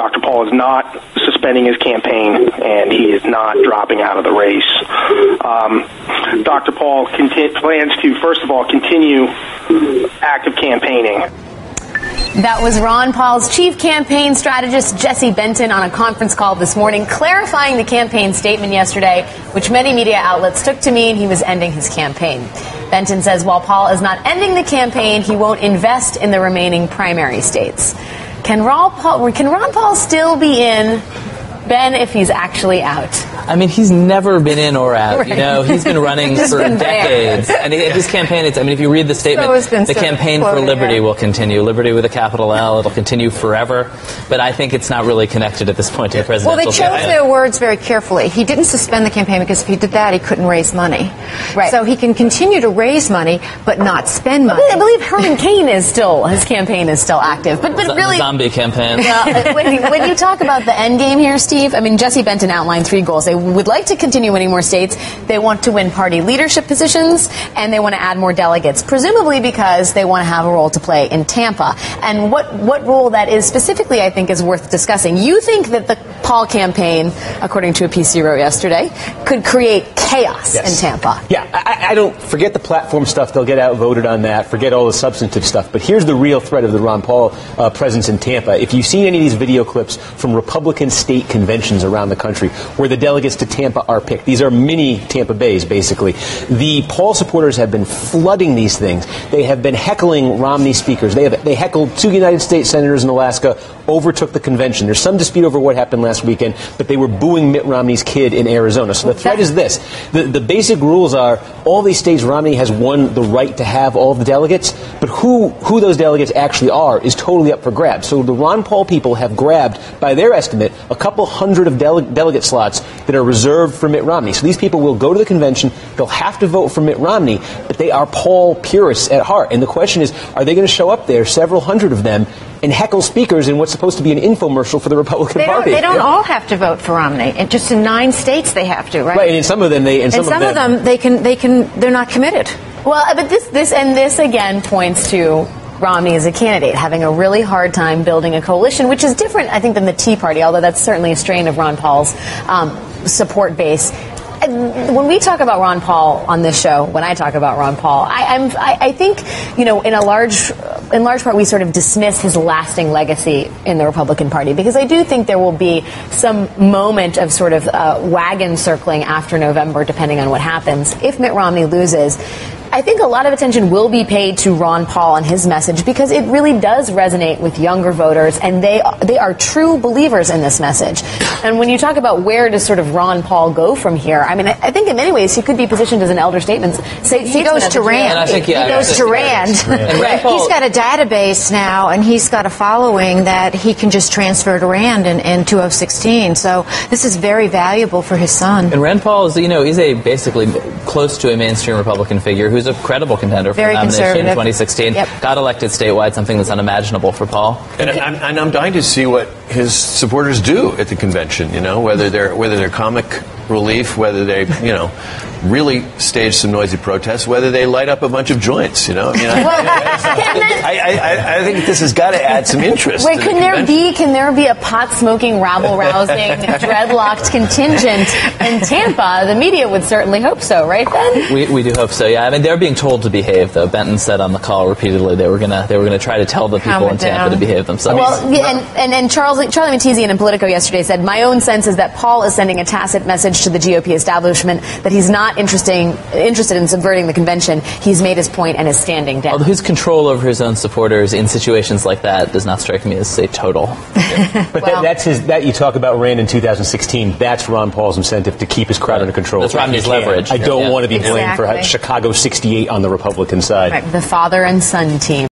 Dr. Paul is not suspending his campaign, and he is not dropping out of the race. Dr. Paul plans to, first of all, continue active campaigning. That was Ron Paul's chief campaign strategist, Jesse Benton, on a conference call this morning, clarifying the campaign statement yesterday, which many media outlets took to mean he was ending his campaign. Benton says while Paul is not ending the campaign, he won't invest in the remaining primary states. Can Ron Paul still be in, Ben, if he's actually out? I mean, he's never been in or out. Right. You know, he's been running for decades. And his campaign, if you read the statement, the campaign for liberty will continue. Liberty with a capital L. It'll continue forever. But I think it's not really connected at this point to the presidential campaign. Well, they chose their words very carefully. He didn't suspend the campaign because if he did that, he couldn't raise money. Right. So he can continue to raise money, but not spend money. I believe Herman Cain his campaign is still active. But really, zombie campaign. Well, when you talk about the end game here, Steve, I mean, Jesse Benton outlined 3 goals. They would like to continue winning more states. They want to win party leadership positions, and they want to add more delegates, presumably because they want to have a role to play in Tampa. And what role that is specifically, I think, is worth discussing. You think that the Paul campaign, according to a piece you wrote yesterday, could create chaos in Tampa. Yeah, I don't forget the platform stuff. They'll get outvoted on that. Forget all the substantive stuff. But here's the real threat of the Ron Paul presence in Tampa. If you've seen any of these video clips from Republican state conventions around the country where the delegates to Tampa are picked, these are mini Tampa Bays, basically. The Paul supporters have been flooding these things. They have been heckling Romney speakers. They heckled 2 United States senators in Alaska, overtook the convention. There's some dispute over what happened last weekend, but they were booing Mitt Romney's kid in Arizona. So the threat is this. The basic rules are all these states Romney has won the right to have all the delegates, but who those delegates actually are is totally up for grabs. So the Ron Paul people have grabbed, by their estimate, a couple hundred of delegate slots that are reserved for Mitt Romney. So these people will go to the convention, they'll have to vote for Mitt Romney, but they are Paul purists at heart. And the question is, are they going to show up there, several hundred of them, and heckle speakers in what's supposed to be an infomercial for the Republican Party? They don't all have to vote for Romney. And just in 9 states they have to, right? Right, and in some of them they're not committed. Well, but this again points to Romney as a candidate having a really hard time building a coalition, which is different, I think, than the Tea Party, although that's certainly a strain of Ron Paul's support base. When we talk about Ron Paul on this show, when I talk about Ron Paul, I think, in large part we sort of dismiss his lasting legacy in the Republican Party, because I do think there will be some moment of sort of wagon circling after November, depending on what happens. If Mitt Romney loses, I think a lot of attention will be paid to Ron Paul and his message, because it really does resonate with younger voters, and they are true believers in this message. And when you talk about where does sort of Ron Paul go from here, I mean, I think in many ways he could be positioned as an elder statesman. He goes to Rand. He goes to Rand. He's got a database now, and he's got a following that he can just transfer to Rand in 2016. So this is very valuable for his son. And Rand Paul is, he's basically close to a mainstream Republican figure who's a credible contender for the nomination in 2016. Got elected statewide, something that's unimaginable for Paul. And I'm dying to see what his supporters do at the convention. Whether they're comic relief, whether they really stage some noisy protests, whether they light up a bunch of joints. I think this has got to add some interest. Wait, can there be a pot smoking, rabble rousing, dreadlocked contingent in Tampa? The media would certainly hope so, right, Ben? We do hope so. Yeah, I mean, they're being told to behave, though. Benton said on the call repeatedly they were gonna try to tell the people in Tampa to behave themselves. Well, and Charlie Mattizian in Politico yesterday said, my own sense is that Paul is sending a tacit message to the GOP establishment that he's not interested in subverting the convention. He's made his point and is standing down. Although his control over his own supporters in situations like that does not strike me as a total. But that you talk about Rand in 2016. That's Ron Paul's incentive to keep his crowd under control. That's Romney's leverage. I don't want to be blamed for Chicago 68 on the Republican side. Right, the father and son team.